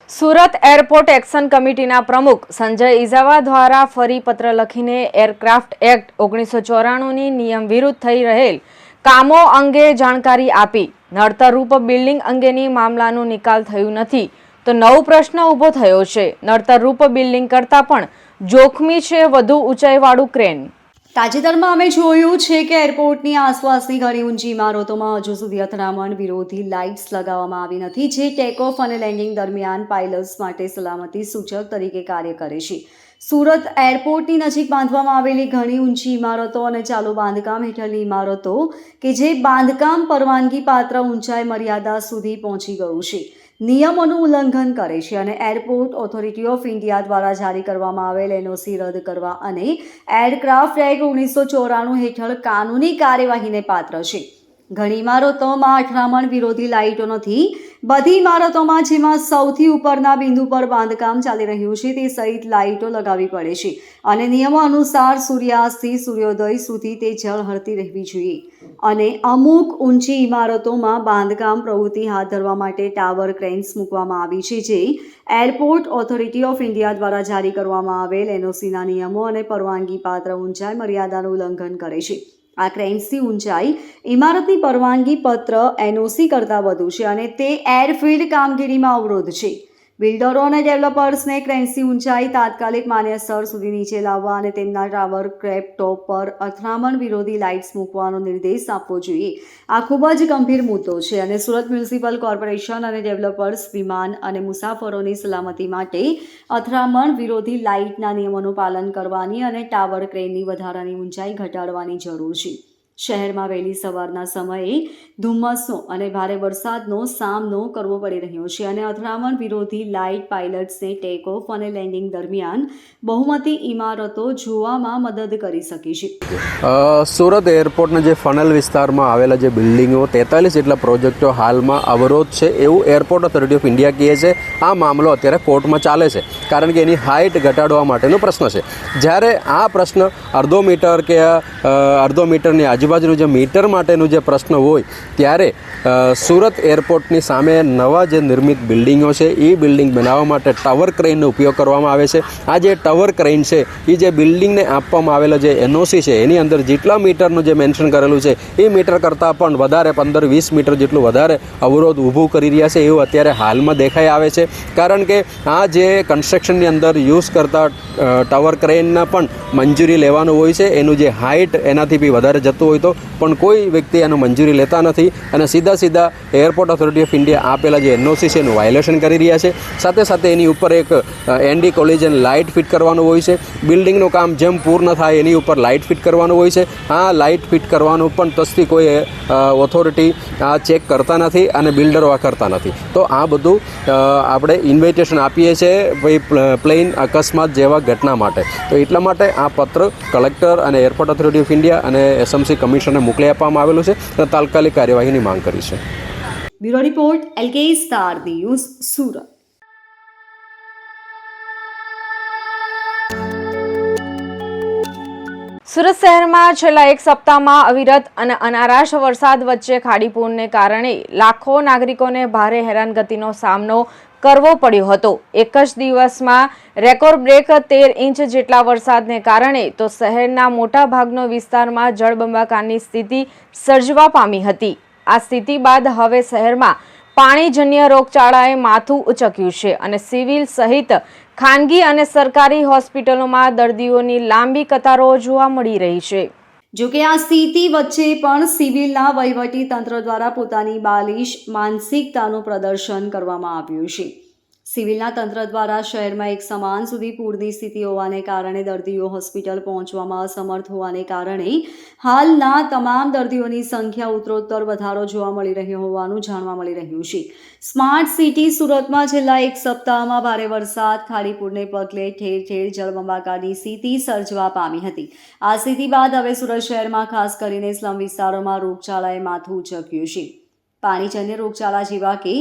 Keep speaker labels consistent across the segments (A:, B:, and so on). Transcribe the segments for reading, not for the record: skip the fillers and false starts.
A: Surat airport action કમિટીના પ્રમુખ સંજય ઇઝાવા દ્વારા ફરી પત્ર લખીને એરક્રાફ્ટ એક્ટ 1994ની નિયમ વિરુદ્ધ થઈ રહેલ કામો અંગે જાણકારી આપી નડતરરૂપ બિલ્ડિંગ અંગેની મામલાનો નિકાલ થયું નથી તો નવો પ્રશ્ન ઊભો થયો છે। નડતરરૂપ બિલ્ડિંગ કરતાં પણ જોખમી છે વધુ ઊંચાઈવાળું ક્રેન।
B: તાજેતરમાં અમે જોયું છે કે એરપોર્ટની આસપાસની ઘણી ઊંચી ઇમારતોમાં હજુ સુધી અથડામણ વિરોધી લાઇટ્સ લગાવવામાં આવી નથી, જે ટેક ઓફ અને લેન્ડિંગ દરમિયાન પાયલટ્સ માટે સલામતી સૂચક તરીકે કાર્ય કરે છે। સુરત એરપોર્ટની નજીક બાંધવામાં આવેલી ઘણી ઊંચી ઇમારતો અને ચાલુ બાંધકામ હેઠળની ઇમારતો કે જે બાંધકામ પરવાનગી પાત્ર ઊંચાઈ મર્યાદા સુધી પહોંચી ગયું છે, નિયમોનું ઉલ્લંઘન કરે છે અને એરપોર્ટ ઓથોરિટી ઓફ ઇન્ડિયા દ્વારા જારી કરવામાં આવેલ એનઓસી રદ કરવા અને એરક્રાફ્ટ એક્ટ 1994 હેઠળ કાનૂની કાર્યવાહીને પાત્ર છે। ઘણી ઇમારતોમાં અથડામણ વિરોધી લાઇટો નથી। બધી ઇમારતોમાં, જેમાં સૌથી ઉપરના બિંદુ પર બાંધકામ ચાલી રહ્યું છે તે સહિત લાઇટો લગાવવી પડે છે અને નિયમો અનુસાર સૂર્યાસ્તથી સૂર્યોદય સુધી તે ઝળહળતી રહેવી જોઈએ અને અમુક ઊંચી ઇમારતોમાં બાંધકામ પ્રવૃત્તિ હાથ ધરવા માટે ટાવર ક્રેન્સ મૂકવામાં આવી છે, જે એરપોર્ટ ઓથોરિટી ઓફ ઇન્ડિયા દ્વારા જારી કરવામાં આવેલ એનઓસીના નિયમો અને પરવાનગી પાત્ર ઊંચાઈ મર્યાદાનું ઉલ્લંઘન કરે છે। આ ક્રેન્સની ઊંચાઈ ઇમારતની પરવાનગી પત્ર એનઓસી કરતાં વધુ છે અને તે એરફિલ્ડ કામગીરીમાં અવરોધ છે। બિલ્ડરો અને ડેવલપર્સને ક્રેન્સની ઊંચાઈ તાત્કાલિક માન્ય સ્તર સુધી નીચે લાવવા અને તેમના ટાવર ક્રેપ ટોપ પર અથડામણ વિરોધી લાઇટ્સ મૂકવાનો નિર્દેશ આપવો જોઈએ। આ ખૂબ જ ગંભીર મુદ્દો છે અને સુરત મ્યુનિસિપલ કોર્પોરેશન અને ડેવલપર્સ વિમાન અને મુસાફરોની સલામતી માટે અથડામણ વિરોધી લાઇટના નિયમોનું પાલન કરવાની અને ટાવર ક્રેનની વધારાની ઊંચાઈ ઘટાડવાની જરૂર છે। શહેરમાં વહેલી સવારના સમયે ધુમ્મસનો અને ભારે વરસાદનો સામનો કરવો પડી રહ્યો છે અને અથડામણ વિરોધી લાઇટ પાયલટ્સને ટેક ઓફ અને લેન્ડિંગ દરમિયાન બહુમતી ઇમારતો જોવામાં મદદ કરી શકે છે।
C: સુરત એરપોર્ટના જે ફનલ વિસ્તારમાં આવેલા જે બિલ્ડિંગો 43 જેટલા પ્રોજેક્ટો હાલમાં અવરોધ છે એવું એરપોર્ટ ઓથોરિટી ઓફ ઇન્ડિયા કહે છે। આ મામલો અત્યારે કોર્ટમાં ચાલે છે કારણ કે એની હાઇટ ઘટાડવા માટેનો પ્રશ્ન છે। જ્યારે આ પ્રશ્ન અડધો મીટર કે અડધો મીટરની આજુબાજુનું જે મીટર માટેનું જે પ્રશ્ન હોય ત્યારે સુરત એરપોર્ટની સામે નવા જે નિર્મિત બિલ્ડિંગો છે એ બિલ્ડિંગ બનાવવા માટે ટાવર ક્રેનનો ઉપયોગ કરવામાં આવે છે। આ જે ટાવર ક્રેન છે એ જે બિલ્ડિંગને આપવામાં આવેલો જે એનઓસી છે એની અંદર જેટલા મીટરનું જે મેન્શન કરેલું છે એ મીટર કરતાં પણ વધારે 15-20 મીટર જેટલું વધારે અવરોધ ઊભું કરી રહ્યા છે એવું અત્યારે હાલમાં દેખાઈ આવે છે। કારણ કે આ જે કન્સ્ટ્રક્શનની અંદર યુઝ કરતા ટાવર ક્રેનના પણ મંજૂરી લેવાનું હોય છે, એનું જે હાઇટ એનાથી બી વધારે જતું હોય તો પણ કોઈ વ્યક્તિ એનું મંજૂરી લેતા નથી અને સીધા એરપોર્ટ ઓથોરિટી ઓફ ઇન્ડિયા આપેલા જે એનઓસી છે એનું વાયોલેશન કરી રહ્યા છે। સાથે સાથે એની ઉપર એક એન્ટી કોલિઝન લાઇટ ફિટ કરવાનું હોય છે। બિલ્ડિંગનું કામ જેમ પૂર્ણ થાય એની ઉપર લાઇટ ફિટ કરવાનું હોય છે। આ લાઇટ ફિટ કરવાનું પણ તસ્થી કોઈ ઓથોરિટી આ ચેક કરતા નથી અને બિલ્ડરો આ કરતા નથી। તો આ બધું આપણે ઇન્વિટેશન આપીએ છીએ ભાઈ પ્લેન અકસ્માત જેવા ઘટના માટે। તો એટલા માટે આ પત્ર કલેક્ટર અને એરપોર્ટ ઓથોરિટી ઓફ ઇન્ડિયા અને એસએમસી કમિશનરને મોકલી આપવામાં આવેલું છે અને તાત્કાલિક કાર્યવાહીની માંગ કરી છે।
B: Bureau report LK star news Surat.
A: Surat શહેરમાં છેલ્લા એક સપ્તાહમાં અવિરત અને અનારાશ વરસાદ વચ્ચે ખાડીપૂરને કારણે લાખો નાગરિકોને ભારે હેરાનગતિનો સામનો કરવો પડ્યો હતો। એક જ દિવસમાં રેકોર્ડ બ્રેક 13 ઇંચ જેટલા વરસાદને કારણે તો શહેરના મોટા ભાગનો વિસ્તારમાં જળબંબાકારની સ્થિતિ સર્જવા પામી હતી। આ સ્થિતિ બાદ હવે શહેરમાં પાણીજન્ય રોગચાળાએ માથું ઉચક્યું છે અને સિવિલ સહિત ખાનગી અને સરકારી હોસ્પિટલોમાં દર્દીઓની લાંબી કતારો જોવા મળી રહી છે।
B: જોકે આ સ્થિતિ વચ્ચે પણ સિવિલના વહીવટી તંત્ર દ્વારા પોતાની બાલિશ માનસિકતાનું પ્રદર્શન કરવામાં આવ્યું છે। સિવિલના તંત્ર દ્વારા શહેરમાં એક સમાન સુધી પૂરની સ્થિતિ હોવાને કારણે દર્દીઓ હોસ્પિટલ પહોંચવામાં અસમર્થ હોવાને કારણે હાલના તમામ દર્દીઓની સંખ્યા ઉત્તરોત્તર વધારો જોવા મળી રહ્યો હોવાનું જાણવા મળી રહ્યું છે। સ્માર્ટ સિટી સુરતમાં છેલ્લા એક સપ્તાહમાં ભારે વરસાદ ખાડીપૂરને પગલે ઠેર ઠેર જળબંબાકારની સ્થિતિ સર્જવા પામી હતી। આ સ્થિતિ બાદ હવે સુરત શહેરમાં ખાસ કરીને સ્લમ વિસ્તારોમાં રોગચાળાએ માથું ઉચક્યું છે। પાણીજન્ય રોગચાળા જેવા કે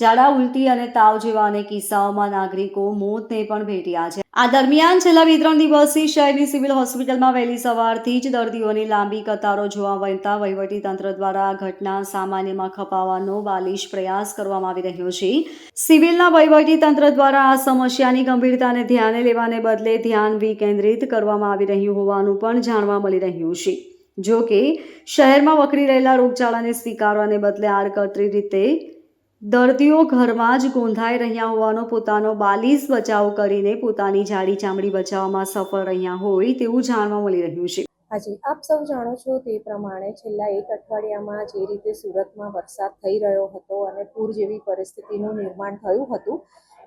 B: ઝાડા ઉલટી અને તાવ જેવા અનેક કિસ્સાઓમાં નાગરિકો મોતને પણ ભેટ્યા છે. આ દરમિયાન છેલ્લા 2-3 દિવસથી શહેરની સિવિલ હોસ્પિટલમાં વહેલી સવારથી જ દર્દીઓની લાંબી કતારો જોવા મળતા વહીવટીતંત્ર દ્વારા આ ઘટના સામાન્યમાં ખપાવવાનો બાલિશ પ્રયાસ કરવામાં આવી રહ્યો છે. સિવિલના વહીવટીતંત્ર દ્વારા આ સમસ્યાની ગંભીરતાને ધ્યાને લેવાને બદલે ધ્યાન વિકેન્દ્રિત કરવામાં આવી રહ્યું હોવાનું પણ જાણવા મળી રહ્યું છે. જો કે શહેરમાં વકરી રહેલા રોગચાળાને સ્વીકારવાને બદલે આડકતરી રીતે દર્દીઓ ઘરમાં જ ગોંધાઈ રહ્યા હોવાનો પોતાનો બાલીસ બચાવ કરીને પોતાની જાડી ચામડી બચાવવામાં સફળ રહ્યા હોય તેવું જાણવા મળી રહ્યું છે.
D: હાજી, આપ સૌ જાણો છો તે પ્રમાણે છેલ્લા એક અઠવાડિયામાં જે રીતે સુરતમાં વરસાદ થઈ રહ્યો હતો અને પૂર જેવી પરિસ્થિતિનું નિર્માણ થયું હતું,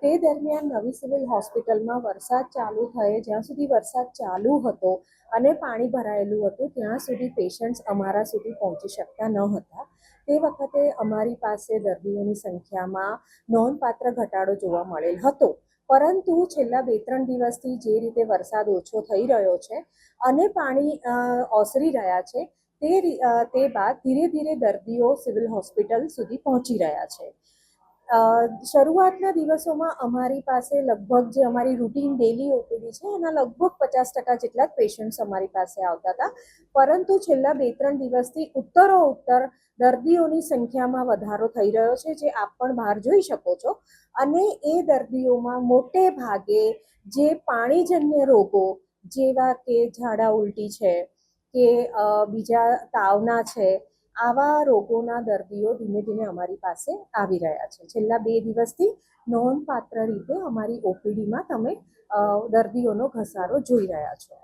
D: તે દરમિયાન નવી સિવિલ હોસ્પિટલમાં વરસાદ ચાલુ થયે જ્યાં સુધી વરસાદ ચાલુ હતો અને પાણી ભરાયેલું હતું ત્યાં સુધી પેશન્ટ્સ અમારા સુધી પહોંચી શકતા ન હતા. તે વખતે અમારી પાસે દર્દીઓની સંખ્યામાં નોંધપાત્ર ઘટાડો જોવા મળેલ હતો. પરંતુ છેલ્લા 2-3 દિવસથી જે રીતે વરસાદ ઓછો થઈ રહ્યો છે અને પાણી ઓસરી રહ્યા છે તે બાદ ધીરે ધીરે દર્દીઓ સિવિલ હોસ્પિટલ સુધી પહોંચી રહ્યા છે. શરૂઆતના દિવસોમાં અમારી પાસે લગભગ જે અમારી રૂટીન ડેલી ઓપીડી છે એના લગભગ 50% જેટલા જ પેશન્ટ્સ અમારી પાસે આવતા હતા. પરંતુ છેલ્લા 2-3 દિવસથી ઉત્તરોત્તર દર્દીઓની સંખ્યામાં વધારો થઈ રહ્યો છે, જે આપ પણ બહાર જોઈ શકો છો. અને એ દર્દીઓમાં મોટે ભાગે જે પાણીજન્ય રોગો જેવા કે ઝાડા ઉલટી છે કે બીજા તાવના છે, આવા રોગોના દર્દીઓ ધીમે ધીમે અમારી પાસે આવી રહ્યા છે. છેલ્લા 2 દિવસથી નોંધપાત્ર રીતે અમારી ઓપીડીમાં તમે દર્દીઓનો ઘસારો જોઈ રહ્યા છો.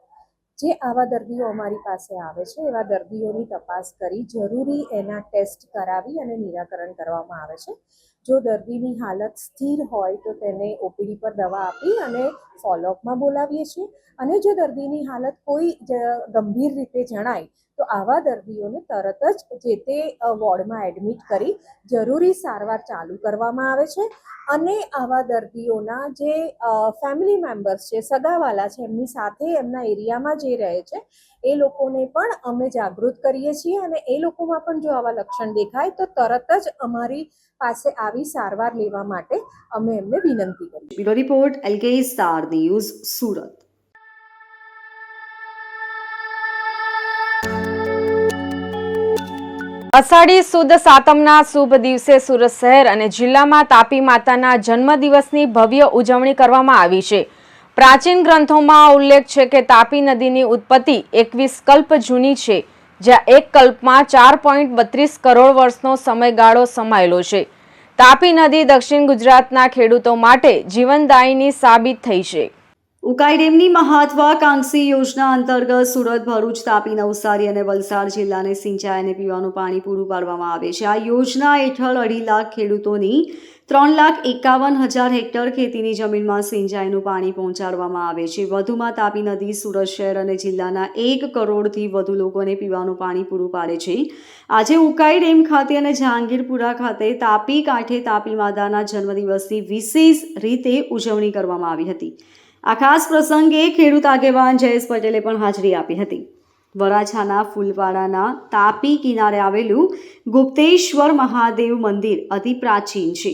D: જે આવા દર્દીઓ અમારી પાસે આવે છે એવા દર્દીઓની તપાસ કરી જરૂરી એના ટેસ્ટ કરાવી અને નિરાકરણ કરવામાં આવે છે. જો દર્દીની હાલત સ્થિર હોય તો તેને ઓપીડી પર દવા આપી અને ફોલોઅપમાં બોલાવીએ છીએ. અને જો દર્દીની હાલત કોઈ ગંભીર રીતે જણાય તો આવા દર્દીઓને તરત જ જે તે વોર્ડમાં એડમિટ કરી જરૂરી સારવાર ચાલુ કરવામાં આવે છે. અને આવા દર્દીઓના જે ફેમિલી મેમ્બર્સ છે, સગાવાલા છે, એમની સાથે એમના એરિયામાં જે રહે છે એ લોકોને પણ અમે જાગૃત કરીએ છીએ. અને એ લોકોમાં પણ જો આવા લક્ષણ દેખાય તો તરત જ અમારી પાસે આવી સારવાર લેવા માટે અમે એમને વિનંતી કરીએ.
B: Bureau report LK star news, Surat.
A: અષાઢી સુદ સાતમના શુભ દિવસે સુરત શહેર અને જિલ્લામાં તાપી માતાના જન્મદિવસની ભવ્ય ઉજવણી કરવામાં આવી છે. પ્રાચીન ગ્રંથોમાં ઉલ્લેખ છે કે તાપી નદીની ઉત્પત્તિ 21 કલ્પ જૂની છે, જ્યાં એક કલ્પમાં 4.32 કરોડ વર્ષનો સમયગાળો સમાયેલો છે. તાપી નદી દક્ષિણ ગુજરાતના ખેડૂતો માટે જીવનદાયીની સાબિત થઈ છે.
B: ઉકાઈ ડેમની મહત્વાકાંક્ષી યોજના અંતર્ગત સુરત, ભરૂચ, તાપી, નવસારી અને વલસાડ જિલ્લાને સિંચાઈ અને પીવાનું પાણી પૂરું પાડવામાં આવે છે. આ યોજના હેઠળ 2.5 લાખ ખેડૂતોની 3,51,000 હેક્ટર ખેતીની જમીનમાં સિંચાઈનું પાણી પહોંચાડવામાં આવે છે. વધુમાં તાપી નદી સુરત શહેર અને જિલ્લાના 1 કરોડથી વધુ લોકોને પીવાનું પાણી પૂરું પાડે છે. આજે ઉકાઈ ડેમ ખાતે અને જહાંગીરપુરા ખાતે તાપી કાંઠે તાપી માતાના જન્મદિવસની વિશેષ રીતે ઉજવણી કરવામાં આવી હતી. આ ખાસ પ્રસંગે ખેડૂત આગેવાન જયેશ પટેલે પણ હાજરી આપી હતી. વરાછાના ફૂલવાડાના તાપી કિનારે આવેલું ગુપ્તેશ્વર મહાદેવ મંદિર અતિ પ્રાચીન છે.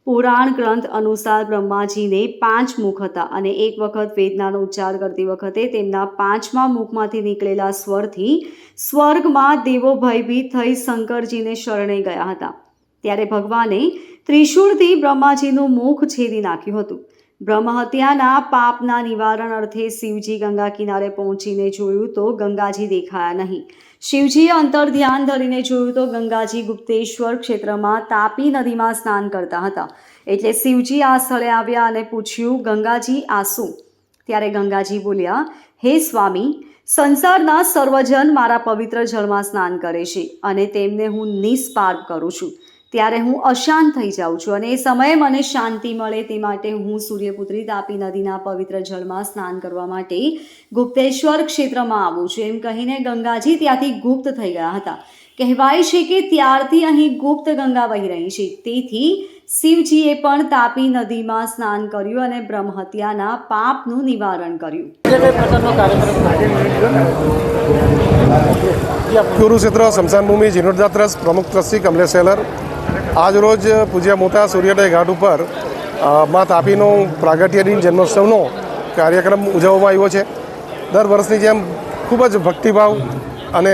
B: પુરાણ ગ્રંથ અનુસાર બ્રહ્માજીને 5 મુખ હતા અને એક વખત વેદનાનો ઉચ્ચાર કરતી વખતે તેમના 5મા મુખમાંથી નીકળેલા સ્વરથી સ્વર્ગમાં દેવો ભયભીત થઈ શંકરજીને શરણે ગયા હતા. ત્યારે ભગવાને ત્રિશૂળથી બ્રહ્માજીનું મુખ છેદી નાખ્યું હતું. બ્રહ્મહત્યાના પાપના નિવારણ અર્થે શિવજી ગંગા કિનારે પહોંચીને જોયું તો ગંગાજી દેખાયા નહીં. શિવજીએ અંતર ધ્યાન ધરીને જોયું તો ગંગાજી ગુપ્તેશ્વર ક્ષેત્રમાં તાપી નદીમાં સ્નાન કરતા હતા. એટલે શિવજી આ સ્થળે આવ્યા અને પૂછ્યું, ગંગાજી આ શું? ત્યારે ગંગાજી બોલ્યા, હે સ્વામી, સંસારના સર્વજન મારા પવિત્ર જળમાં સ્નાન કરે છે અને તેમને હું નિષ્પાપ કરું છું. ત્યારે હું અશાંત થઈ જાઉં છું અને એ સમયે મને શાંતિ મળે તે માટે હું સૂર્યપુત્રી તાપી નદીના પવિત્ર જળમાં સ્નાન કરવા માટે ગુપ્તેશ્વર ક્ષેત્રમાં આવું છું. એમ કહીને ગંગાજી ત્યાંથી ગુપ્ત થઈ ગયા હતા. કહેવાય છે કે ત્યારથી અહીં ગુપ્ત ગંગા વહી રહી છે. તેથી શિવજીએ પણ તાપી નદીમાં સ્નાન કર્યું અને બ્રહ્મહત્યાના પાપનું નિવારણ કર્યું.
E: कुरुक्षेत्र स्मशान भूमि जीर्णोद्धार ट्रस्ट प्रमुख ट्रस्टी कमलेश सेलर આજરોજ પૂજ્ય મોટા સૂર્યોદય ઘાટ ઉપર મા તાપીનો પ્રાગટ્ય દિન જન્મોત્સવનો કાર્યક્રમ ઉજવવામાં આવ્યો છે. દર વર્ષની જેમ ખૂબ જ ભક્તિભાવ અને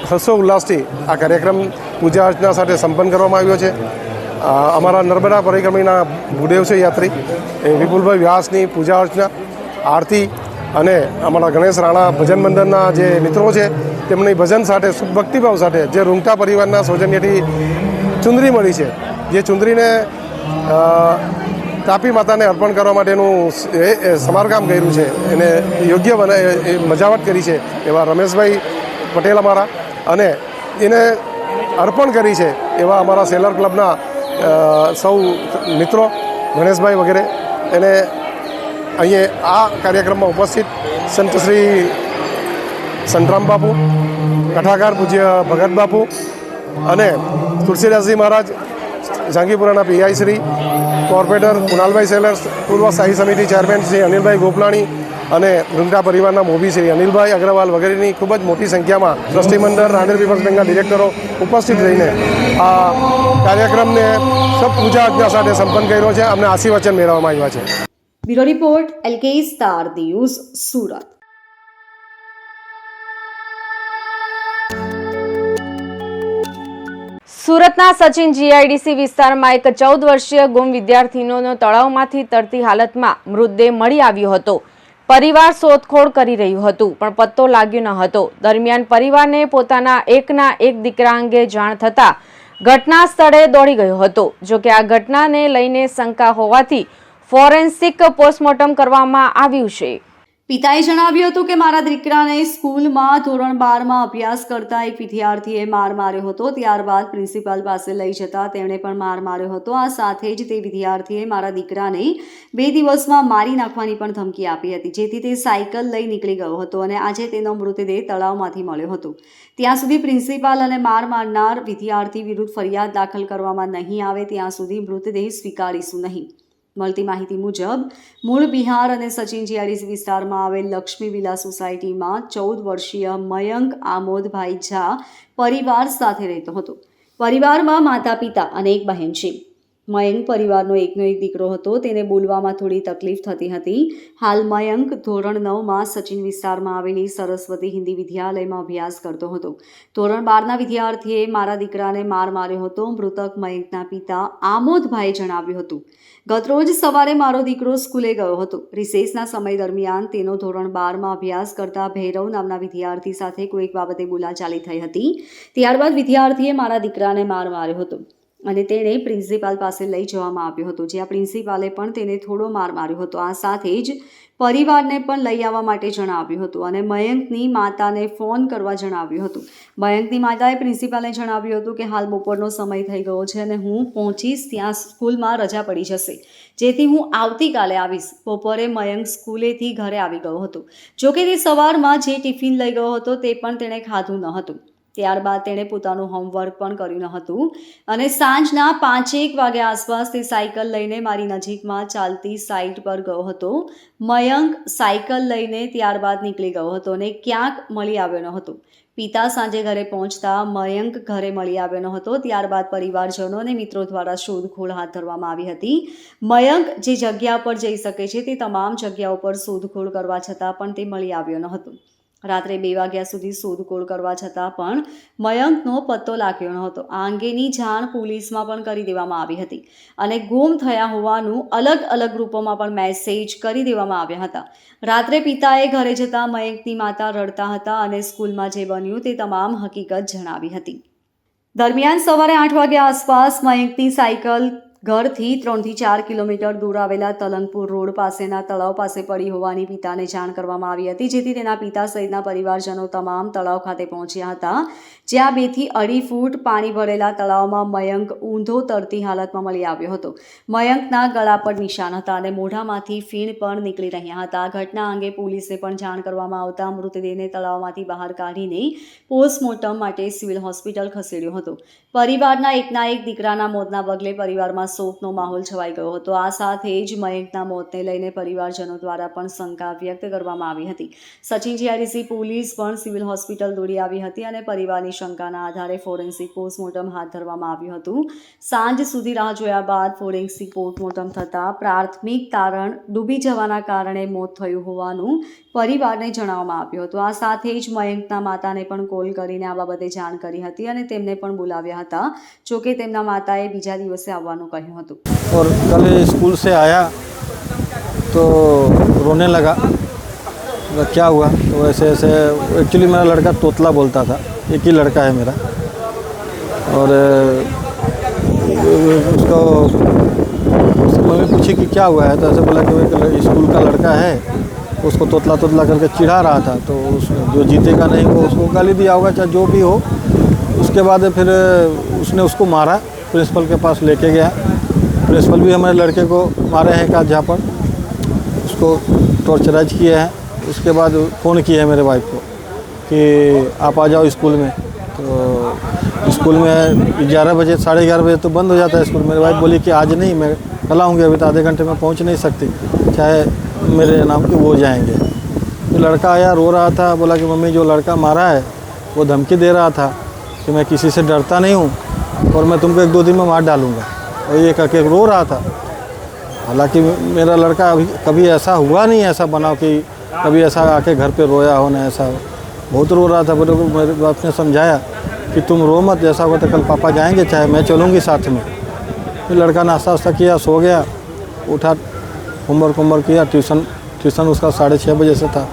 E: હર્ષોલ્લાસથી આ કાર્યક્રમ પૂજા અર્ચના સાથે સંપન્ન કરવામાં આવ્યો છે. અમારા નર્મદા પરિક્રમાના ભૂદેવ છે યાત્રી એ વિપુલભાઈ વ્યાસની પૂજા અર્ચના, આરતી અને અમારા ગણેશ રાણા ભજન મંડળના જે મિત્રો છે તેમની ભજન સાથે ભક્તિભાવ સાથે જે રૂંગટા પરિવારના સૌજન્યથી ચુંદરી મળી છે, જે ચુંદરીને તાપી માતાને અર્પણ કરવા માટેનું સમારકામ કર્યું છે, એને યોગ્ય મજાવટ કરી છે એવા રમેશભાઈ પટેલ અમારા, અને એને અર્પણ કરી છે એવા અમારા સેલર ક્લબના સૌ મિત્રો ગણેશભાઈ વગેરે એને અહીંયા આ કાર્યક્રમમાં ઉપસ્થિત સંત શ્રી સંતરામ બાપુ, કથાકાર પૂજ્ય ભગત બાપુ અને તુલસીદાસજી મહારાજ, જાંગીપુરાના પીઆઈ શ્રી, કોર્પોરેટર કુણાલભાઈ સેલર્સ, પૂર્વ સ્થાયી સમિતિ ચેરમેન શ્રી અનિલભાઈ ગોપલાણી અને રૂંગટા પરિવારના મોભી શ્રી અનિલભાઈ અગ્રવાલ વગેરેની ખૂબ જ મોટી સંખ્યામાં ટ્રસ્ટીમંડળ, રાંદેર પીપલ્સ બેંકના ડિરેક્ટરો ઉપસ્થિત રહીને આ કાર્યક્રમને સબ પૂજા અર્ચના સાથે સંપન્ન કર્યો છે. અમને આશીર્વચન મેળવવામાં આવ્યા છે.
B: Bureau report LK star news, Surat.
A: સુરતના સચિન GIDC વિસ્તારમાં એક 14 વર્ષીય ગુમ વિદ્યાર્થીનીનો તળાવમાંથી તરતી હાલતમાં મૃતદેહ મળી આવ્યો હતો. પરિવાર શોધખોળ કરી રહ્યું હતું પણ પત્તો લાગ્યો ન હતો. દરમિયાન પરિવારને પોતાના એકના એક દીકરા અંગે જાણ થતાં ઘટના સ્થળે દોડી ગયો હતો. જોકે આ ઘટનાને લઈને શંકા હોવાથી ફોરેન્સિક પોસ્ટમોર્ટમ કરવામાં આવ્યું છે.
B: પિતાએ જણાવ્યું હતું કે મારા દીકરાને સ્કૂલમાં ધોરણ 12માં અભ્યાસ કરતા એક વિદ્યાર્થીએ માર માર્યો હતો. ત્યારબાદ પ્રિન્સિપાલ પાસે લઈ જતા તેણે પણ માર માર્યો હતો. આ સાથે જ તે વિદ્યાર્થીએ મારા દીકરાને 2 દિવસમાં મારી નાખવાની પણ ધમકી આપી હતી, જેથી તે સાયકલ લઈ નીકળી ગયો હતો અને આજે તેનો મૃતદેહ તળાવમાંથી મળ્યો હતો. ત્યાં સુધી પ્રિન્સિપાલ અને માર મારનાર વિદ્યાર્થી વિરુદ્ધ ફરિયાદ દાખલ કરવામાં નહીં આવે ત્યાં સુધી મૃતદેહ સ્વીકારીશું નહીં. મળતી માહિતી મુજબ મૂળ બિહાર અને સચિન GIDC વિસ્તારમાં આવેલ લક્ષ્મી વિલા સોસાયટીમાં 14 વર્ષીય મયંક આમોદભાઈ ઝા પરિવાર સાથે રહેતો હતો. પરિવારમાં માતા પિતા અને એક બહેન છે. મયંક પરિવારનો એકનો એક દીકરો હતો. તેને બોલવામાં થોડી તકલીફ થતી હતી. હાલ મયંક ધોરણ 9માં સચિન વિસ્તારમાં આવેલી સરસ્વતી હિન્દી વિદ્યાલયમાં અભ્યાસ કરતો હતો. ધોરણ 12ના વિદ્યાર્થીએ મારા દીકરાને માર માર્યો હતો. મૃતક મયંકના પિતા આમોદભાઈએ જણાવ્યું હતું, ગતરોજ સવારે મારો દીકરો સ્કૂલે ગયો હતો. રિસેસના સમય દરમિયાન તેનો ધોરણ 12માં અભ્યાસ કરતા ભૈરવ નામના વિદ્યાર્થી સાથે કોઈક બાબતે બોલાચાલી થઈ હતી. ત્યારબાદ વિદ્યાર્થીએ મારા દીકરાને માર માર્યો હતો અને તેણે પ્રિન્સિપાલ પાસે લઈ જવામાં આવ્યો હતો, જ્યાં પ્રિન્સિપાલે પણ તેને થોડો માર માર્યો હતો. આ સાથે જ પરિવારને પણ લઈ આવવા માટે જણાવ્યું હતું અને મયંકની માતાને ફોન કરવા જણાવ્યું હતું. મયંકની માતાએ પ્રિન્સિપાલને જણાવ્યું હતું કે હાલ બપોરનો સમય થઈ ગયો છે અને હું પહોંચીશ ત્યાં સ્કૂલમાં રજા પડી જશે, જેથી હું આવતીકાલે આવીશ. બપોરે મયંક સ્કૂલેથી ઘરે આવી ગયો હતો. જોકે તે સવારમાં જે ટિફિન લઈ ગયો હતો તે પણ તેણે ખાધું ન હતું. ત્યારબાદ તેણે પોતાનું હોમવર્ક પણ કર્યું ન હતું અને સાંજના 5-1 વાગ્યા આસપાસ તે સાયકલ લઈને મારી નજીકમાં ચાલતી સાઇટ પર ગયો હતો. મયંક સાયકલ લઈને ત્યારબાદ નીકળી ગયો હતો અને ક્યાંક મળી આવ્યો ન હતો. પિતા સાંજે ઘરે પહોંચતા મયંક ઘરે મળી આવ્યો ન હતો. ત્યારબાદ પરિવારજનો અને મિત્રો દ્વારા શોધખોળ હાથ ધરવામાં આવી હતી. મયંક જે જગ્યા પર જઈ શકે છે તે તમામ જગ્યાઓ પર શોધખોળ કરવા છતાં પણ તે મળી આવ્યો ન હતો. રાત્રે 2 વાગ્યા સુધી શોધખોળ કરવા છતાં પણ મયંકનો પત્તો લાગ્યો ન હતો. આ અંગેની જાણ પોલીસમાં પણ કરી દેવામાં આવી હતી અને ગુમ થયા હોવાનું અલગ અલગ રૂપોમાં પણ મેસેજ કરી દેવામાં આવ્યા હતા. રાત્રે પિતાએ ઘરે જતા મયંકની માતા રડતા હતા અને સ્કૂલમાં જે બન્યું તે તમામ હકીકત જણાવી હતી. દરમિયાન સવારે 8 વાગ્યા આસપાસ મયંકની સાયકલ ઘરથી 3-4 કિલોમીટર દૂર આવેલા તલંગપુર રોડ પાસેના તળાવ પાસે પડી હોવાની પિતાને જાણ કરવામાં આવી હતી, જેથી તેના પિતા સહિતના પરિવારજનો તમામ તળાવ ખાતે પહોંચ્યા હતા, જ્યાં 2 થી 2.5 ફૂટ પાણી ભરેલા તળાવમાં મયંક ઊંધો તરતી હાલતમાં મળી આવ્યો હતો. મયંકના ગળા પર નિશાન હતા અને મોઢામાંથી ફીણ પણ નીકળી રહ્યા હતા. આ ઘટના અંગે પોલીસને પણ જાણ કરવામાં આવતા મૃતદેહને તળાવમાંથી બહાર કાઢીને પોસ્ટમોર્ટમ માટે સિવિલ હોસ્પિટલ ખસેડ્યો હતો. પરિવારના એકના એક દીકરાના મોતના પગલે પરિવારમાં શોકનો માહોલ છવાઈ ગયો હતો. આ સાથે જ મયંકના મોતને લઈને પરિવારજનો દ્વારા પણ શંકા વ્યક્ત કરવામાં આવી હતી. સચિન જીઆઈડીસી પોલીસ પણ સિવિલ હોસ્પિટલ દોડી આવી હતી અને પરિવારની શંકાના આધારે ફોરેન્સિક પોસ્ટમોર્ટમ હાથ ધરવામાં આવ્યું હતું. સાંજ સુધી રાહ જોયા બાદ ફોરેન્સિક પોસ્ટમોર્ટમ થતાં પ્રાથમિક તારણ ડૂબી જવાના કારણે મોત થયું હોવાનું પરિવારને જણાવવામાં આવ્યું હતું. આ સાથે જ મયંકના માતાને પણ કોલ કરીને આ બાબતે જાણ કરી હતી અને તેમને પણ બોલાવ્યા હતા. જોકે તેમના માતાએ બીજા દિવસે આવવાનું કહ્યું હતું.
F: और कल स्कूल से आया तो रोने लगा, बोला क्या हुआ, तो ऐसे ऐसे एक्चुअली मेरा लड़का तोतला बोलता था, एक ही लड़का है मेरा, और उसको उसकी मम्मी पूछी कि क्या हुआ है, तो ऐसे बोला कि वो एक स्कूल का लड़का है, उसको तोतला तोतला करके चिढ़ा रहा था, तो उस जो जीतेगा नहीं वो उसको गाली दिया होगा, चाहे जो भी हो. उसके बाद फिर उसने उसको मारा, प्रिंसिपल के पास लेके गया. प्रिंसिपल भी हमारे लड़के को मारे हैं का जहाँ पर उसको टॉर्चराइज किए हैं. उसके बाद फ़ोन किया है मेरे वाइफ को कि आप आ जाओ स्कूल में. तो स्कूल में 11 बजे 11:30 बजे तो बंद हो जाता है स्कूल. मेरी वाइफ बोली कि आज नहीं, मैं कल आऊँगी, अभी तो आधे घंटे में पहुँच नहीं सकती, चाहे मेरे नाम के वो जाएंगे. तो लड़का आया, रो रहा था, बोला कि मम्मी जो लड़का मारा है वो धमकी दे रहा था कि मैं किसी से डरता नहीं हूँ और मैं तुमको 1-2 दिन में मार डालूँगा, और ये करके रो रहा था. हालांकि मेरा लड़का अभी कभी ऐसा हुआ नहीं, ऐसा बना कि कभी ऐसा आके घर पे रोया हो ना, ऐसा बहुत रो रहा था. मेरे बाप ने समझाया कि तुम रो मत, जैसा हुआ तो कल पापा जाएंगे, चाहे मैं चलूँगी साथ में. फिर लड़का नाश्ता वास्ता किया, सो गया, उठा, होमवर्क किया. ट्यूशन उसका 6:30 बजे से था.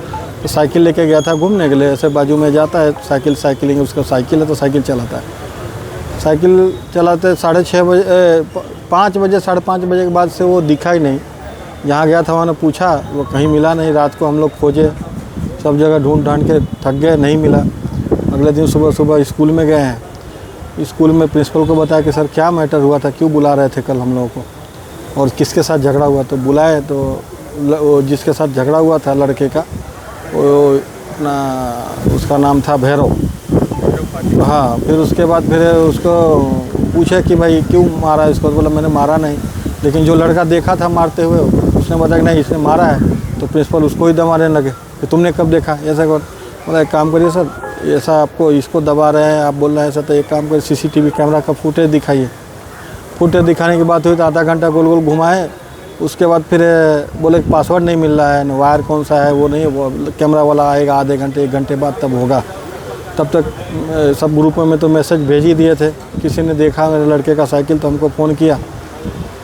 F: तो साइकिल लेके गया था घूमने के लिए, ऐसे बाजू में जाता है साइकिलिंग, उसका साइकिल है तो साइकिल चलाता है. साइकिल चलाते 6:30 बजे 5 बजे 5:30 बजे के बाद से वो दिखा ही नहीं. जहाँ गया था वहाँ ने पूछा, वो कहीं मिला नहीं. रात को हम लोग खोजे, सब जगह ढूंढ के थक गए, नहीं मिला. अगले दिन सुबह स्कूल में गए हैं. स्कूल में प्रिंसिपल को बताया कि सर क्या मैटर हुआ था, क्यों बुला रहे थे कल हम लोगों को, और किसके साथ झगड़ा हुआ. तो बुलाए तो वो जिसके साथ झगड़ा हुआ था लड़के का, वो अपना उसका नाम था भैरव. हाँ, फिर उसके बाद फिर उसको पूछे कि भाई क्यों मारा इसको. तो बोला मैंने मारा नहीं, लेकिन जो लड़का देखा था मारते हुए उसने बताया कि नहीं इसने मारा है. तो प्रिंसिपल उसको ही दबाने लगे कि तुमने कब देखा, ऐसा कर. बोला एक काम करिए सर, ऐसा आपको इसको दबा रहे हैं, आप बोल रहे हैं ऐसा, तो एक काम करिए CCTV कैमरा का फुटेज दिखाइए. फुटेज दिखाने की बात हुई तो आधा घंटा गोल गोल घुमाए. उसके बाद फिर बोले पासवर्ड नहीं मिल रहा है, वायर कौन सा है वो नहीं, वो कैमरा वाला आएगा आधे घंटे 1 घंटे बाद तब होगा. तब तक सब ग्रुपों में तो मैसेज भेज ही दिए थे. किसी ने देखा मेरे लड़के का साइकिल तो हमको फ़ोन किया,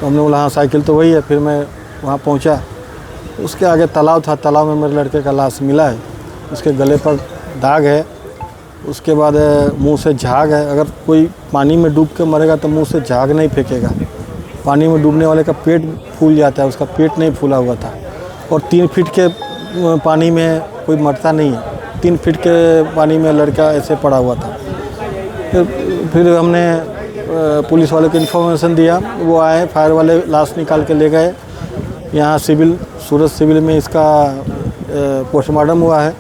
F: तो हमने बोला हाँ साइकिल तो वही है. फिर मैं वहाँ पहुँचा, उसके आगे तालाब था, तालाब में मेरे लड़के का लाश मिला है. उसके गले पर दाग है, उसके बाद मुंह से झाग है. अगर कोई पानी में डूब के मरेगा तो मुंह से झाग नहीं फेंकेगा. पानी में डूबने वाले का पेट फूल जाता है, उसका पेट नहीं फूला हुआ था. और 3 फीट के पानी में कोई मरता नहीं है. 3 फीट के पानी में लड़का ऐसे पड़ा हुआ था. फिर हमने पुलिस वाले को इन्फॉर्मेशन दिया, वो आए, फायर वाले लाश निकाल के ले गए. यहाँ सूरत सिविल में इसका पोस्टमार्टम हुआ है.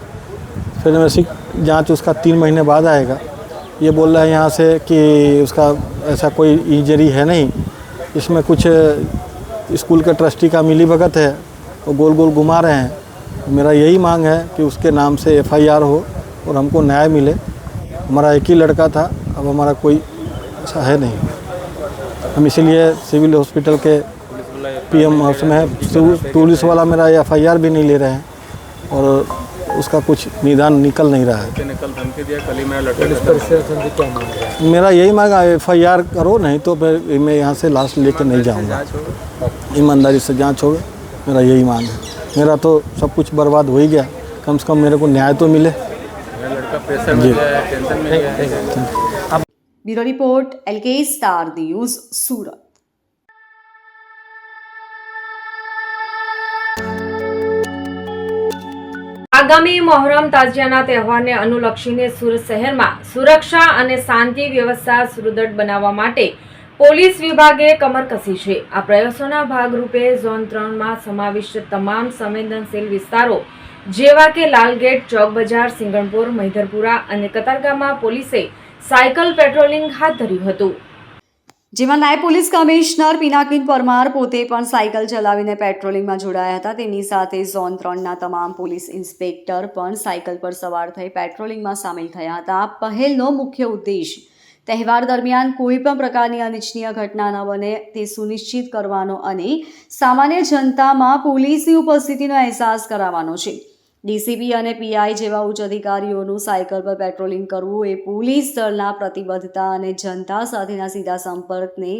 F: फिर वैसी जांच उसका 3 महीने बाद आएगा. ये बोल रहा है यहाँ से कि उसका ऐसा कोई इंजरी है नहीं, इसमें कुछ स्कूल के ट्रस्टी का मिलीभगत है, वो गोल गोल घुमा रहे हैं. मेरा यही मांग है कि उसके नाम से FIR हो और हमको न्याय मिले. हमारा एक ही लड़का था, अब हमारा कोई ऐसा है नहीं. हम इसीलिए सिविल हॉस्पिटल के PM हाउस में है. पुलिस वाला मेरा FIR भी नहीं ले रहे हैं और उसका कुछ निदान निकल नहीं रहा है. मेरा यही मांग है FIR करो, नहीं तो फिर मैं यहाँ से लाश लेके नहीं जाऊँगा. ईमानदारी से जांच हो, मेरा यही मांग है. मेरा तो सब कुछ बर्बाद हो ही गया, कम से कम मेरे को न्याय तो मिले. जी.
B: Bureau report LK star news Surat.
A: આગામી મોહરમ તાજિયાના તહેવારને અનુલક્ષીને સુરત શહેરમાં સુરક્ષા અને શાંતિ વ્યવસ્થા સુદૃઢ બનાવવા માટે પોલીસ વિભાગે કમર કસી છે. આ પ્રયાસોના ભાગરૂપે ઝોન 3માં સમાવિષ્ટ તમામ સંવેદનશીલ વિસ્તારો જેવા કે લાલગેટ, ચોક બજાર, સિંગણપુર, મહિધરપુરા અને કતારગામમાં પોલીસે સાયકલ પેટ્રોલિંગ હાથ ધર્યું હતું.
B: જેમાં નાયબ પોલીસ કમિશનર પિનાકિન પરમાર પોતે પણ સાયકલ ચલાવીને પેટ્રોલિંગમાં જોડાયા હતા. તેમની સાથે ઝોન 3ના તમામ પોલીસ ઇન્સ્પેક્ટર પણ સાયકલ પર સવાર થઈ પેટ્રોલિંગમાં સામેલ થયા હતા. આ પહેલનો મુખ્ય ઉદ્દેશ તહેવાર દરમિયાન કોઈ પણ પ્રકારની અનિચ્છનીય ઘટના ન બને તે સુનિશ્ચિત કરવાનો અને સામાન્ય જનતામાં પોલીસની ઉપસ્થિતિનો અહેસાસ કરાવવાનો છે. ડીસીપી અને પીઆઈ જેવા ઉચ્ચ અધિકારીઓનું સાયકલ પર પેટ્રોલિંગ કરવું એ પોલીસ દળના પ્રતિબદ્ધતા અને જનતા સાથેના સીધા સંપર્કને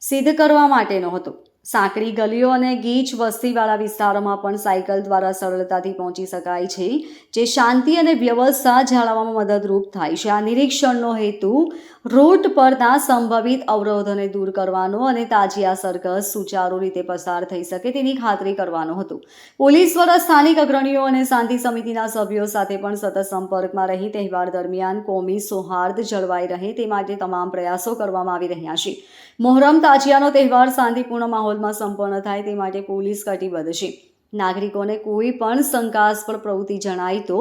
B: સિદ્ધ કરવા માટેનો હતો. સાંકડી ગલીઓ અને ગીચ વસ્તીવાળા વિસ્તારોમાં પણ સાયકલ દ્વારા સરળતાથી પહોંચી શકાય છે, જે શાંતિ અને વ્યવસ્થા જાળવવામાં મદદરૂપ થાય છે. આ નિરીક્ષણનો હેતુ રૂટ પરના સંભવિત અવરોધોને દૂર કરવાનો અને તાજિયા સરઘસ સુચારુ રીતે પસાર થઈ શકે તેની ખાતરી કરવાનો હતો. પોલીસ દ્વારા સ્થાનિક અગ્રણીઓ અને શાંતિ સમિતિના સભ્યો સાથે પણ સતત સંપર્કમાં રહી તહેવાર દરમિયાન કોમી સૌહાર્દ જળવાઈ રહે તે માટે તમામ પ્રયાસો કરવામાં આવી રહ્યા છે. મોહરમ તાજિયાનો તહેવાર શાંતિપૂર્ણ માહોલમાં સંપન્ન થાય તે માટે પોલીસ કટિબદ્ધ છે. નાગરિકોને કોઈ પણ શંકાસ્પદ પ્રવૃત્તિ જણાય તો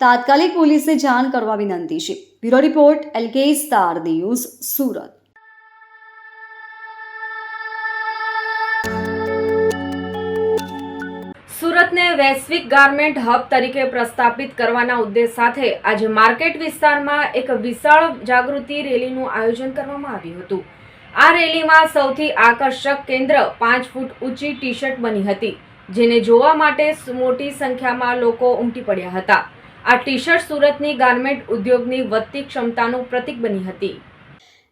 B: તાત્કાલિક પોલીસને જાણ કરવા વિનંતી છે. Bureau report LK star news, Surat.
A: સુરતને વૈશ્વિક ગાર્મેન્ટ હબ તરીકે પ્રસ્થાપિત કરવાના ઉદ્દેશ સાથે આજે માર્કેટ વિસ્તારમાં એક વિશાળ જાગૃતિ રેલીનું આયોજન કરવામાં આવ્યું હતું. આ રેલીમાં સૌથી આકર્ષક કેન્દ્ર 5 ફૂટ ઊંચી ટી-શર્ટ બની હતી, જેને જોવા માટે મોટી સંખ્યામાં લોકો ઉમટી પડ્યા હતા. આ ટી-શર્ટ સુરતની ગાર્મેન્ટ ઉદ્યોગની વધતી ક્ષમતાનું પ્રતીક બની હતી.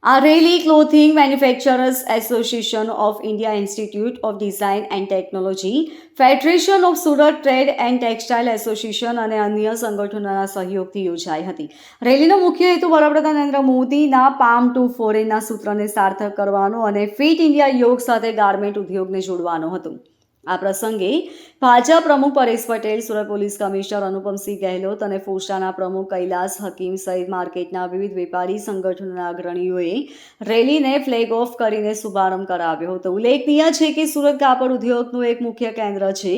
B: આ rally clothing manufacturers association of India, institute of design and technology, federation of Surat trade and textile association અને અન્ય સંગઠનોના સહયોગથી યોજાઈ હતી. રેલીનો મુખ્ય હેતુ વડાપ્રધાન નરેન્દ્ર મોદીના પામ ટુ ફોરેનના સૂત્રને સાર્થક કરવાનો અને ફિટ ઇન્ડિયા યોગ સાથે ગાર્મેન્ટ ઉદ્યોગને જોડવાનો હતો. આ પ્રસંગે ભાજપ પ્રમુખ પરેશ પટેલ, સુરત પોલીસ કમિશનર અનુપમસિંહ ગહેલોત અને ફોસ્ટાના પ્રમુખ કૈલાસ હકીમ સહિત માર્કેટના વિવિધ વેપારી સંગઠનોના અગ્રણીઓએ રેલીને ફ્લેગ ઓફ કરીને શુભારંભ કરાવ્યો હતો. ઉલ્લેખનીય છે કે સુરત કાપડ ઉદ્યોગનું એક મુખ્ય કેન્દ્ર છે.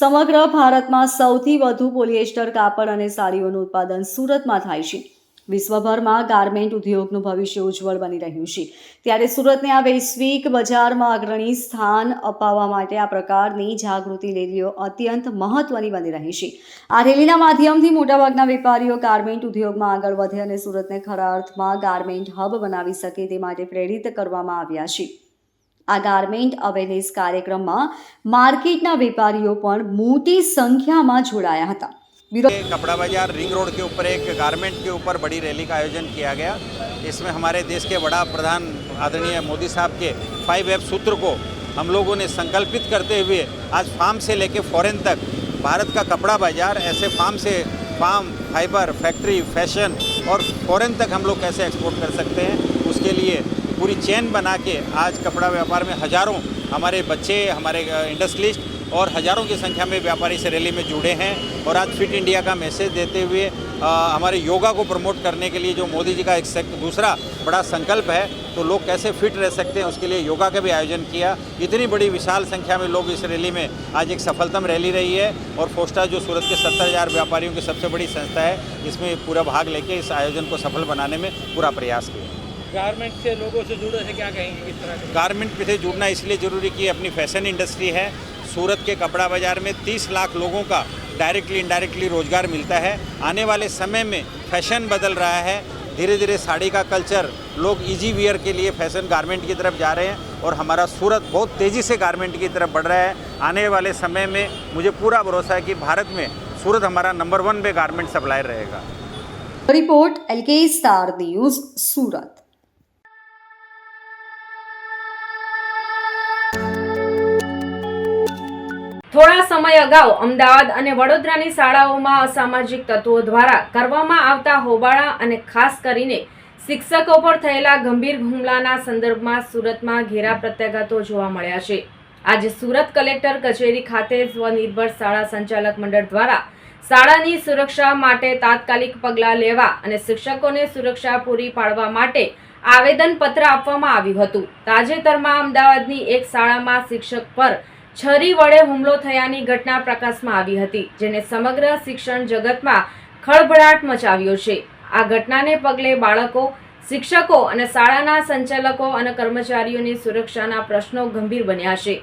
B: સમગ્ર ભારતમાં સૌથી વધુ પોલિએસ્ટર કાપડ અને સાડીઓનું ઉત્પાદન સુરતમાં થાય છે. વિશ્વભરમાં ગાર્મેન્ટ ઉદ્યોગનું ભવિષ્ય ઉજ્જવળ બની રહ્યું છે, ત્યારે સુરતને આ વૈશ્વિક બજારમાં અગ્રણી સ્થાન અપાવવા માટે આ પ્રકારની જાગૃતિ રેલીઓ અત્યંત મહત્વની બની રહી છે. આ રેલીના માધ્યમથી મોટાભાગના વેપારીઓ ગાર્મેન્ટ ઉદ્યોગમાં આગળ વધે અને સુરતને ખરા અર્થમાં ગાર્મેન્ટ હબ બનાવી શકે તે માટે પ્રેરિત કરવામાં આવ્યા છે. આ ગાર્મેન્ટ અવેરનેસ કાર્યક્રમમાં માર્કેટના વેપારીઓ પણ મોટી સંખ્યામાં જોડાયા હતા.
G: कपड़ा बाजार रिंग रोड के ऊपर एक गारमेंट के ऊपर बड़ी रैली का आयोजन किया गया. इसमें हमारे देश के बड़ा प्रधान आदरणीय मोदी साहब के 5F सूत्र को हम लोगों ने संकल्पित करते हुए आज फार्म से लेके फॉरेन तक भारत का कपड़ा बाजार ऐसे फार्म से फार्म, फाइबर, फैक्ट्री, फैशन और फॉरेन तक हम लोग कैसे एक्सपोर्ट कर सकते हैं, उसके लिए पूरी चेन बना के आज कपड़ा व्यापार में हज़ारों हमारे बच्चे, हमारे इंडस्ट्रियलिस्ट और हज़ारों की संख्या में व्यापारी इस रैली में जुड़े हैं. और आज फिट इंडिया का मैसेज देते हुए हमारे योगा को प्रमोट करने के लिए जो मोदी जी का एक दूसरा बड़ा संकल्प है, तो लोग कैसे फिट रह सकते हैं उसके लिए योगा का भी आयोजन किया. इतनी बड़ी विशाल संख्या में लोग इस रैली में आज एक सफलतम रैली रही है. और फोस्टा जो सूरत के 70,000 व्यापारियों की सबसे बड़ी संस्था है, इसमें पूरा भाग लेके इस आयोजन को सफल बनाने में पूरा प्रयास किया.
H: गारमेंट से लोगों से जुड़े से क्या कहेंगे, किस तरह से?
G: गारमेंट से जुड़ना इसलिए ज़रूरी कि अपनी फैशन इंडस्ट्री है. सूरत के कपड़ा बाज़ार में 30 लाख लोगों का डायरेक्टली इनडायरेक्टली रोज़गार मिलता है. आने वाले समय में फैशन बदल रहा है. धीरे धीरे साड़ी का कल्चर, लोग इजी वियर के लिए फैशन गारमेंट की तरफ जा रहे हैं और हमारा सूरत बहुत तेज़ी से गारमेंट की तरफ बढ़ रहा है. आने वाले समय में मुझे पूरा भरोसा है कि भारत में सूरत हमारा नंबर 1 पे गारमेंट सप्लायर रहेगा.
B: रिपोर्ट LK स्टार न्यूज़, सूरत.
A: થોડા સમય અગાઉ અમદાવાદ અને વડોદરાની શાળાઓમાં અસામાજિક તત્વો દ્વારા કરવામાં આવતા હોબાળા અને ખાસ કરીને શિક્ષકો પર થયેલા ગંભીર હુમલાના સંદર્ભમાં સુરતમાં ઘેરા પ્રત્યાઘાતો જોવા મળ્યા છે. આજે સુરત કલેક્ટર કચેરી ખાતે સ્વનિર્ભર શાળા સંચાલક મંડળ દ્વારા શાળાની સુરક્ષા માટે તાત્કાલિક પગલાં લેવા અને શિક્ષકોને સુરક્ષા પૂરી પાડવા માટે આવેદનપત્ર આપવામાં આવ્યું હતું. તાજેતરમાં અમદાવાદની એક શાળામાં શિક્ષક પર છરી વડે હુમલો થયાની ઘટના પ્રકાશમાં આવી હતી, જેને સમગ્ર શિક્ષણ જગતમાં ખળભળાટ મચાવ્યો છે. આ ઘટનાને પગલે બાળકો, શિક્ષકો અને શાળાના સંચાલકો અને કર્મચારીઓની સુરક્ષાના પ્રશ્નો ગંભીર બન્યા છે.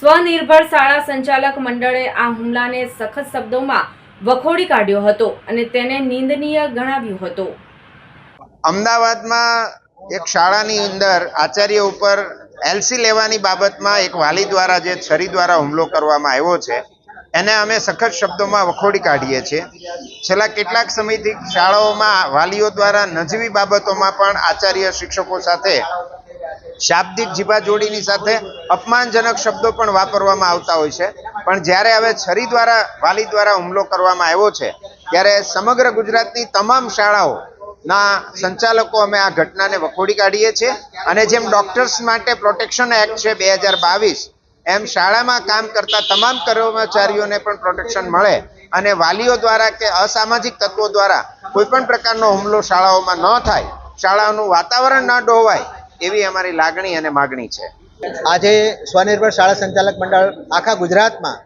A: સ્વનિર્ભર શાળા સંચાલક મંડળે આ હુમલાને સખત શબ્દોમાં વખોડી કાઢ્યો હતો અને તેને નિંદનીય ગણાવ્યો હતો.
I: અમદાવાદમાં એક શાળાની અંદર આચાર્ય ઉપર એલસી લેવાની બાબતમાં એક વાલી દ્વારા જે છરી દ્વારા હુમલો કરવામાં આવ્યો છે એને અમે સખત શબ્દોમાં વખોડી કાઢીએ છીએ. છેલ્લા કેટલાક સમયથી શાળાઓમાં વાલીઓ દ્વારા નજીવી બાબતોમાં પણ આચાર્ય શિક્ષકો સાથે શાબ્દિક જીભાજોડીની સાથે અપમાનજનક શબ્દો પણ વાપરવામાં આવતા હોય છે. પણ જ્યારે હવે છરી દ્વારા વાલી દ્વારા હુમલો કરવામાં આવ્યો છે ત્યારે સમગ્ર ગુજરાતની તમામ શાળાઓના સંચાલકો અમે આ ઘટનાને વખોડી કાઢીએ છીએ અને જેમ ડોક્ટર્સ માટે પ્રોટેક્શન એક્ટ છે 2022 એમ શાળામાં કામ કરતા તમામ કર્મચારીઓને પણ પ્રોટેક્શન મળે અને વાલીઓ દ્વારા કે અસામાજિક તત્વો દ્વારા કોઈ પણ પ્રકારનો હુમલો શાળાઓમાં ન થાય, શાળાઓનું વાતાવરણ ન ડહોવાય એવી અમારી લાગણી અને માગણી છે.
J: આજે સ્વનિર્ભર શાળા સંચાલક મંડળ આખા ગુજરાતમાં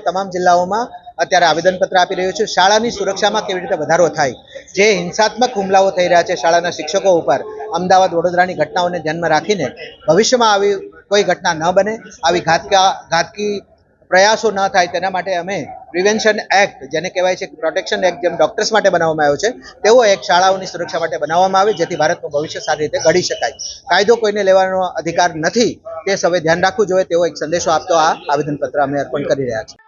J: તમામ જિલ્લાઓમાં અત્યારે આવેદનપત્ર આપી રહ્યું છે. શાળાની સુરક્ષામાં કેવી રીતે વધારો થાય, જે હિંસાત્મક હુમલાઓ થઈ રહ્યા છે શાળાના શિક્ષકો ઉપર, અમદાવાદ વડોદરાની ઘટનાઓને ધ્યાનમાં રાખીને ભવિષ્યમાં આવી કોઈ ઘટના ન બને, આવી ઘાતકી પ્રયાસો ન થાય તેના માટે અમે પ્રિવેન્શન એક્ટ, જેને કહેવાય છે પ્રોટેક્શન એક્ટ, જેમ ડોક્ટર્સ માટે બનાવવામાં આવ્યો છે તેવો એક શાળાઓની સુરક્ષા માટે બનાવવામાં આવે, જેથી ભારતનું ભવિષ્ય સારી રીતે ઘડી શકાય. કાયદો કોઈને લેવાનો અધિકાર નથી, તે સૌએ ધ્યાન રાખવું જોઈએ તેવો એક સંદેશો આપતો આ આવેદનપત્ર અમે અર્પણ કરી રહ્યા છીએ.